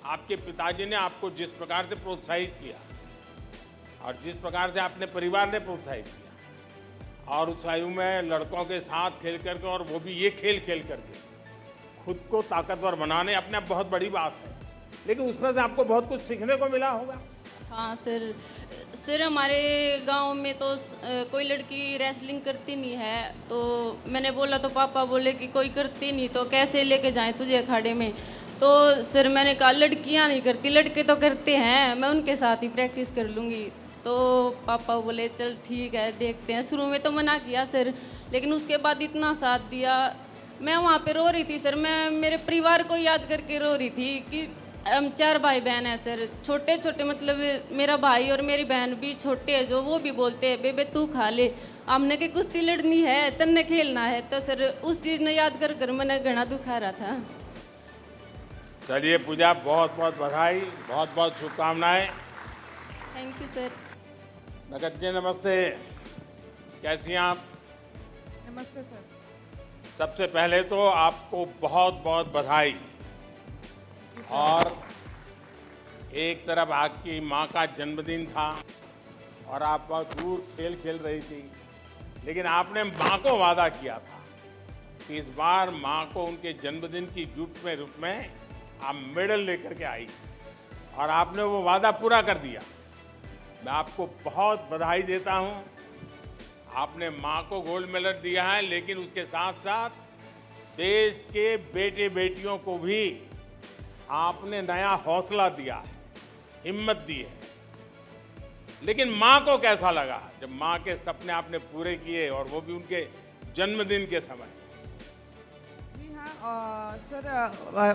[SPEAKER 1] आपके पिताजी ने आपको जिस प्रकार से प्रोत्साहित किया और जिस प्रकार से आपने परिवार ने प्रोत्साहित किया और उस आयु में लड़कों के साथ खेल करके, और वो भी ये खेल खेल करके खुद को ताकतवर बनाने, अपने आप बहुत बड़ी बात है, लेकिन उसमें से आपको बहुत कुछ सीखने को मिला होगा।
[SPEAKER 3] हाँ सर, सर हमारे गांव में तो कोई लड़की रेसलिंग करती नहीं है, तो मैंने बोला तो पापा बोले कि कोई करती नहीं तो कैसे लेके जाएं तुझे अखाड़े में। तो सर मैंने कहा लड़कियां नहीं करती, लड़के तो करते हैं, मैं उनके साथ ही प्रैक्टिस कर लूँगी। तो पापा बोले चल ठीक है देखते हैं। शुरू में तो मना किया सर, लेकिन उसके बाद इतना साथ दिया। मैं वहाँ पे रो रही थी सर, मैं मेरे परिवार को याद करके रो रही थी कि हम 4 भाई बहन हैं सर, छोटे छोटे, मतलब मेरा भाई और मेरी बहन भी छोटे हैं, जो वो भी बोलते हैं बेबे तू खा ले, हमने के कुश्ती लड़नी है, तन्ने खेलना है। तो सर उस चीज़ ने याद कर कर मैंने घना दुखा रहा था।
[SPEAKER 1] चलिए पूजा, बहुत बहुत बधाई, बहुत बहुत शुभकामनाएं।
[SPEAKER 3] Thank you sir.
[SPEAKER 1] नगद जी नमस्ते, कैसी हैं आप?
[SPEAKER 10] नमस्ते सर।
[SPEAKER 1] सबसे पहले तो आपको बहुत बहुत बधाई। और एक तरफ आपकी माँ का जन्मदिन था और आप बहुत दूर खेल खेल रही थी, लेकिन आपने माँ को वादा किया था कि इस बार माँ को उनके जन्मदिन की गिफ्ट में रूप में आप मेडल लेकर के आई और आपने वो वादा पूरा कर दिया। मैं आपको बहुत बधाई देता हूँ। आपने माँ को गोल्ड मेडल दिया है, लेकिन उसके साथ साथ देश के बेटे बेटियों को भी आपने नया हौसला दिया है, हिम्मत दी है। लेकिन माँ को कैसा लगा जब माँ के सपने आपने पूरे किए और वो भी उनके जन्मदिन के समय?
[SPEAKER 11] जी हाँ, सर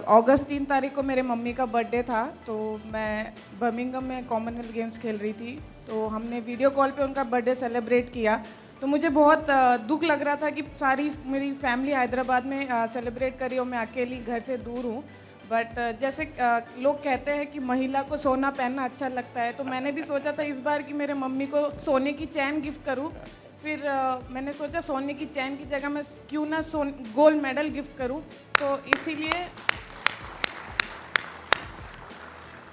[SPEAKER 11] अगस्त 3 तारीख को मेरे मम्मी का बर्थडे था, तो मैं बर्मिंघम में कॉमनवेल्थ गेम्स खेल रही थी। तो हमने वीडियो कॉल पे उनका बर्थडे सेलिब्रेट किया। तो मुझे बहुत दुख लग रहा था कि सारी मेरी फैमिली हैदराबाद में सेलिब्रेट करी और मैं अकेली घर से दूर हूँ। बट जैसे लोग कहते हैं कि महिला को सोना पहनना अच्छा लगता है, तो मैंने भी सोचा था इस बार कि मेरे मम्मी को सोने की चैन गिफ्ट करूँ। फिर मैंने सोचा सोने की चैन की जगह मैं क्यों ना गोल्ड मेडल गिफ्ट करूं, तो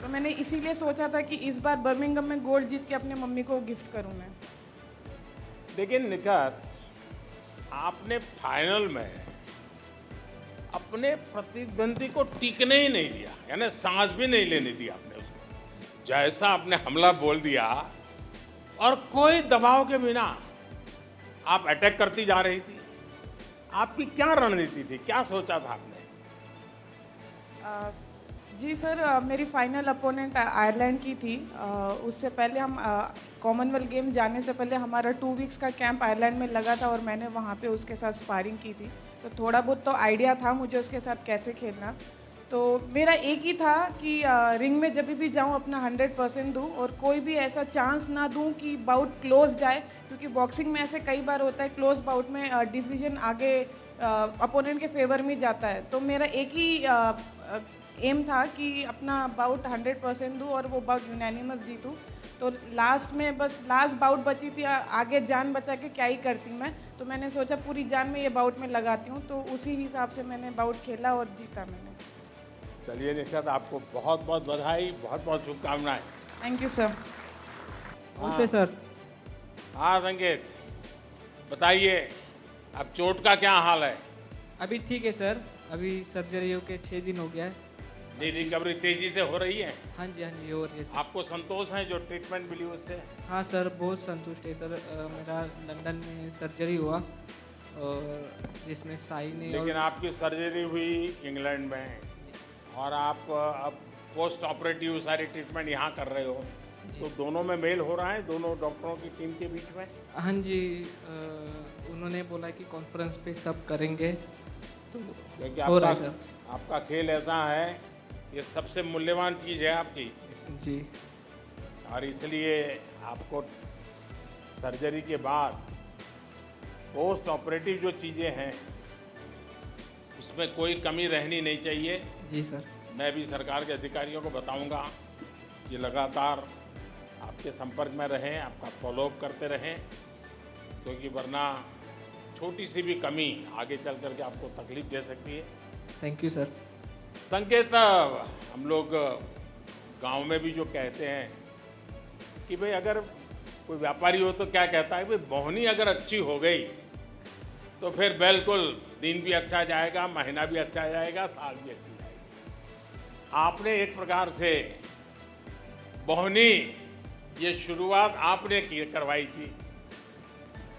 [SPEAKER 11] मैंने इसीलिए सोचा था कि इस बार बर्मिंघम में गोल्ड जीत के अपने मम्मी को गिफ्ट करूं मैं।
[SPEAKER 1] लेकिन निखत, आपने फाइनल में अपने प्रतिद्वंदी को टिकने ही नहीं दिया, यानी सांस भी नहीं लेने दिया आपने उसको। जैसा आपने हमला बोल दिया और कोई दबाव के बिना आप अटैक करती जा रही थी। आपकी क्या रणनीति थी, क्या सोचा था आपने?
[SPEAKER 11] जी सर, मेरी फाइनल अपोनेंट आयरलैंड की थी। उससे पहले हम कॉमनवेल्थ गेम जाने से पहले हमारा 2 वीक्स का कैंप आयरलैंड में लगा था और मैंने वहाँ पे उसके साथ स्पारिंग की थी। तो थोड़ा बहुत तो आइडिया था मुझे उसके साथ कैसे खेलना। तो मेरा एक ही था कि रिंग में जब भी जाऊं अपना 100% दूं और कोई भी ऐसा चांस ना दूं कि बाउट क्लोज जाए, क्योंकि बॉक्सिंग में ऐसे कई बार होता है क्लोज बाउट में डिसीजन आगे अपोनेंट के फेवर में जाता है। तो मेरा एक ही एम था कि अपना बाउट 100% दूं और वो बाउट यूनानिमस जीतूं। तो लास्ट में बस लास्ट बाउट बची थी, आगे जान बचा के क्या ही करती मैं। तो मैंने सोचा पूरी जान में ये बाउट में लगाती हूँ, तो उसी हिसाब से मैंने बाउट खेला और जीता मैंने।
[SPEAKER 1] चलिए निखत, आपको बहुत बहुत बधाई, बहुत बहुत शुभकामनाएं।
[SPEAKER 11] Thank you sir.
[SPEAKER 12] नमस्ते सर।
[SPEAKER 1] हाँ संकेत, बताइए अब चोट का क्या हाल है?
[SPEAKER 12] अभी ठीक है सर, अभी सर्जरी होके 6 दिन हो गया है।
[SPEAKER 1] नहीं, रिकवरी तेजी से हो रही है?
[SPEAKER 12] हाँ जी हो रही है सर।
[SPEAKER 1] आपको संतोष है जो ट्रीटमेंट मिली उससे?
[SPEAKER 12] हाँ सर, बहुत संतुष्ट है सर। मेरा लंदन में सर्जरी हुआ और जिसमें साई ने
[SPEAKER 1] लेकिन आपकी सर्जरी हुई इंग्लैंड में और आप अब पोस्ट ऑपरेटिव सारी ट्रीटमेंट यहाँ कर रहे हो, तो दोनों में मेल हो रहा है दोनों डॉक्टरों की टीम के बीच में?
[SPEAKER 12] हाँ जी, उन्होंने बोला कि कॉन्फ्रेंस पे सब करेंगे, तो
[SPEAKER 1] क्योंकि
[SPEAKER 12] हो रहा है सर।
[SPEAKER 1] आपका खेल ऐसा है, ये सबसे मूल्यवान चीज़ है आपकी
[SPEAKER 12] जी,
[SPEAKER 1] और इसलिए आपको सर्जरी के बाद पोस्ट ऑपरेटिव जो चीज़ें हैं उसमें कोई कमी रहनी नहीं चाहिए।
[SPEAKER 12] जी सर।
[SPEAKER 1] मैं भी सरकार के अधिकारियों को बताऊंगा कि लगातार आपके संपर्क में रहें, आपका फॉलोअप करते रहें, क्योंकि वरना छोटी सी भी कमी आगे चल करके आपको तकलीफ दे सकती है।
[SPEAKER 12] Thank you sir.
[SPEAKER 1] संकेत, हम लोग गांव में भी जो कहते हैं कि भाई अगर कोई व्यापारी हो तो क्या कहता है, भाई बोहनी अगर अच्छी हो गई तो फिर बिल्कुल दिन भी अच्छा जाएगा, महीना भी अच्छा जाएगा, साल भी अच्छी जाएगी। आपने एक प्रकार से बोहनी ये शुरुआत आपने करवाई थी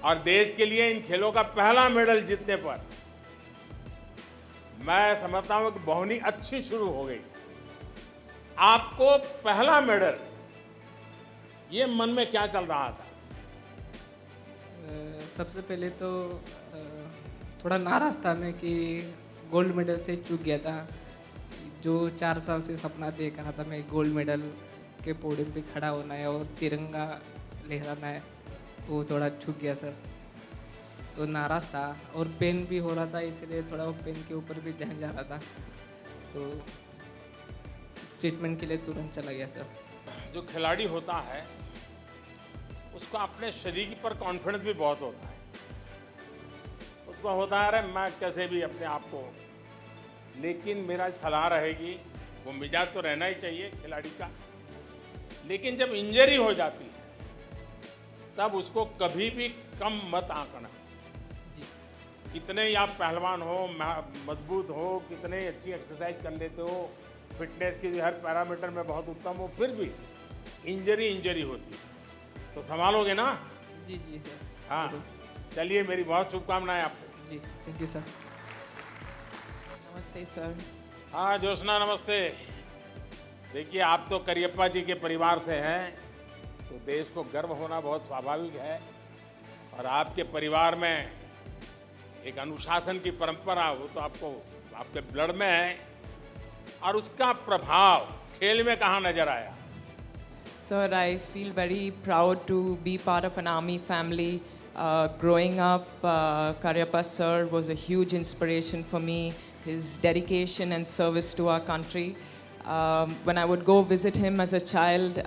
[SPEAKER 1] और देश के लिए इन खेलों का पहला मेडल जीतने पर मैं समझता हूं कि बोहनी अच्छी शुरू हो गई। आपको पहला मेडल, ये मन में क्या चल रहा था?
[SPEAKER 12] सबसे पहले तो थोड़ा नाराज था मैं कि गोल्ड मेडल से चूक गया था। जो 4 साल से सपना देख रहा था मैं, गोल्ड मेडल के पोडियम पे खड़ा होना है और तिरंगा लहराना है, वो थोड़ा चूक गया सर। तो नाराज था और पेन भी हो रहा था, इसलिए थोड़ा वो पेन के ऊपर भी ध्यान जा रहा था, तो ट्रीटमेंट के लिए तुरंत चला गया सर।
[SPEAKER 1] जो खिलाड़ी होता है उसको अपने शरीर पर कॉन्फिडेंस भी बहुत होता है। उसको होता है अरे मैं कैसे भी अपने आप को, लेकिन मेरा सलाह रहेगी वो मिजाज तो रहना ही चाहिए खिलाड़ी का, लेकिन जब इंजरी हो जाती है तब उसको कभी भी कम मत आंकना। कितने ही आप पहलवान हो, मजबूत हो, कितने अच्छी एक्सरसाइज कर लेते हो, फिटनेस की हर पैरामीटर में बहुत उत्तम हो, फिर भी इंजरी होती है, तो संभालोगे ना?
[SPEAKER 12] जी जी सर।
[SPEAKER 1] हाँ, चलिए मेरी बहुत शुभकामनाएं आपको।
[SPEAKER 12] जी थैंक यू सर।
[SPEAKER 13] नमस्ते सर।
[SPEAKER 1] हाँ ज्योत्सना, नमस्ते। देखिए आप तो करियप्पा जी के परिवार से हैं, तो देश को गर्व होना बहुत स्वाभाविक है, और आपके परिवार में एक अनुशासन की परंपरा हो तो आपको आपके ब्लड में है, और उसका प्रभाव खेल में कहाँ नजर आया?
[SPEAKER 13] Sir, I feel very proud to be part of an army family. Growing up, Karyappa sir was a huge inspiration for me. His dedication and service to our country. When I would go visit him as a child,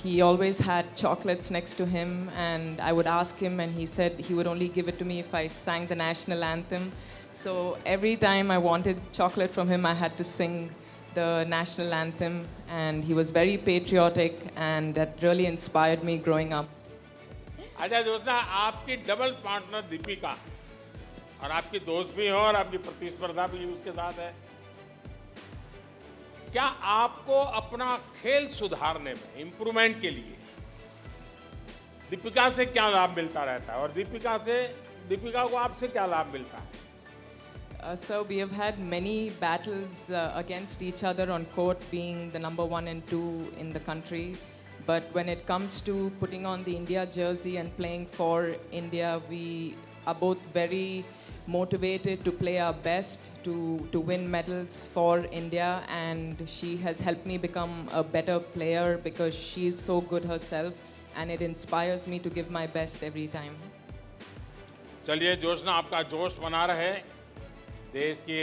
[SPEAKER 13] he always had chocolates next to him, and I would ask him, and he said he would only give it to me if I sang the national anthem. So every time I wanted chocolate from him, I had to sing the national anthem, and he was very patriotic, and that really inspired me growing up.
[SPEAKER 1] अच्छा जोशना, आपकी double partner Deepika, और आपकी दोस्त भी हो और आपकी प्रतिस्पर्धा भी उसके साथ है। क्या आपको अपना खेल सुधारने में, इम्प्रूवमेंट के लिए दीपिका से क्या लाभ मिलता रहता है, और दीपिका को आपसे क्या लाभ मिलता है?
[SPEAKER 13] So we have had many battles against each other on court, being the number 1 and 2 in the country. But when it comes to putting on the India jersey and playing for India, we are both very motivated to play our best to win medals for India. And she has helped me become a better player because she is so good herself, and it inspires me to give my best every time.
[SPEAKER 1] चलिए जोशना, आपका जोश बना रहे, देश के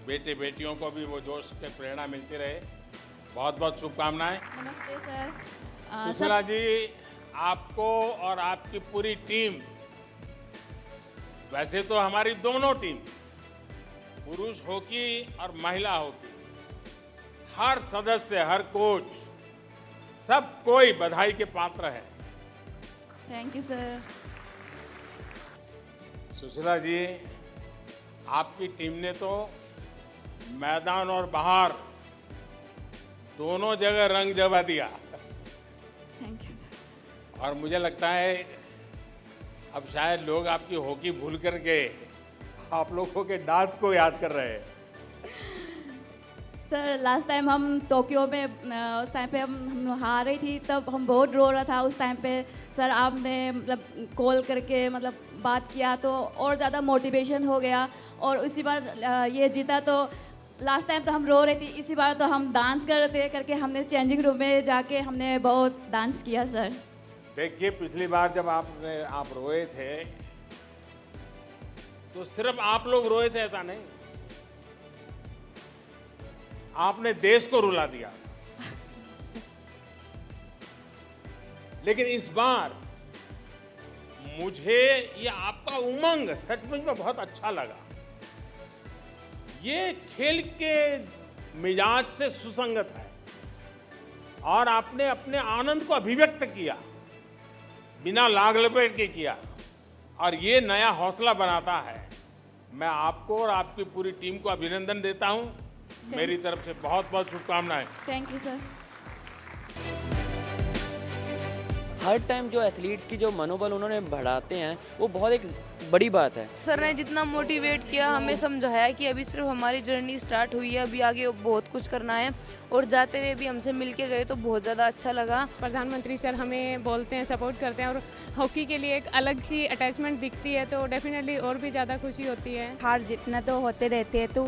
[SPEAKER 1] बेटे बेटियों को भी वो जोश के प्रेरणा मिलती रहे। बहुत बहुत शुभकामनाएं।
[SPEAKER 14] नमस्ते सर।
[SPEAKER 1] सुशीला जी, आपको और आपकी पूरी टीम, वैसे तो हमारी दोनों टीम, पुरुष हॉकी और महिला हॉकी, हर सदस्य, हर कोच, सब कोई बधाई के पात्र है।
[SPEAKER 14] Thank you sir.
[SPEAKER 1] Sushila ji, आपकी टीम ने तो मैदान और बाहर दोनों जगह रंग जमा दिया।
[SPEAKER 14] Thank you sir.
[SPEAKER 1] और मुझे लगता है अब शायद लोग आपकी हॉकी भूल करके आप लोगों के डांस को याद कर रहे हैं।
[SPEAKER 14] सर, लास्ट टाइम हम टोक्यो में उस टाइम पे हम हार रही थी, तब हम बहुत रो रहा था। उस टाइम पे सर आपने मतलब कॉल करके मतलब बात किया तो और ज़्यादा मोटिवेशन हो गया, और इसी बार ये जीता। तो लास्ट टाइम तो हम रो रही थी, इसी बार तो हम डांस कर रहे थे, करके हमने चेंजिंग रूम में जाके हमने बहुत डांस किया सर।
[SPEAKER 1] देखिए, पिछली बार जब आप रोए थे तो सिर्फ आप लोग रोए थे ऐसा नहीं, आपने देश को रुला दिया। लेकिन इस बार मुझे ये आपका उमंग सचमुच में बहुत अच्छा लगा। ये खेल के मिजाज से सुसंगत है, और आपने अपने आनंद को अभिव्यक्त किया, बिना लाग लपेट के किया, और ये नया हौसला बनाता है। मैं आपको और आपकी पूरी टीम को अभिनंदन देता हूं। मेरी तरफ से बहुत बहुत शुभकामनाएं।
[SPEAKER 14] Thank you sir.
[SPEAKER 15] Her time जो एथलीट्स की जो मनोबल उन्होंने बढ़ाते हैं, वो बहुत एक बड़ी बात है।
[SPEAKER 16] सर ने जितना मोटिवेट किया, हमें समझाया कि अभी सिर्फ हमारी जर्नी स्टार्ट हुई है, अभी आगे बहुत कुछ करना है, और जाते हुए भी हमसे मिल के गए तो बहुत ज़्यादा अच्छा लगा।
[SPEAKER 7] प्रधानमंत्री सर हमें बोलते हैं, सपोर्ट करते हैं, और हॉकी के लिए एक अलग सी अटैचमेंट दिखती है, तो डेफिनेटली और भी ज़्यादा खुशी होती है।
[SPEAKER 17] हार जीतना तो होते रहते हैं, तो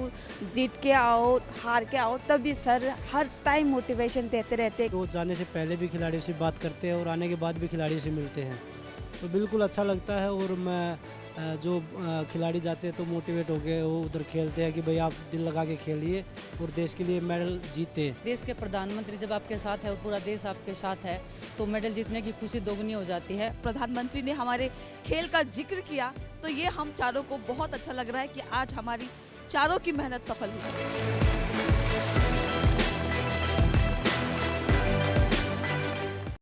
[SPEAKER 17] जीत के आओ, हार के आओ, तब भी सर हर टाइम मोटिवेशन देते रहते हैं।
[SPEAKER 18] तो जाने से पहले भी खिलाड़ी से बात करते हैं और आने के बाद भी खिलाड़ी से मिलते हैं, तो बिल्कुल अच्छा लगता है। और मैं जो खिलाड़ी जाते हैं तो मोटिवेट होकर वो उधर खेलते हैं कि भाई आप दिल लगा के खेलिए और देश के लिए मेडल जीते।
[SPEAKER 19] देश के प्रधानमंत्री जब आपके साथ है और पूरा देश आपके साथ है, तो मेडल जीतने की खुशी दोगुनी हो जाती है।
[SPEAKER 20] प्रधानमंत्री ने हमारे खेल का जिक्र किया, तो ये हम चारों को बहुत अच्छा लग रहा है कि आज हमारी चारों की मेहनत सफल हुई।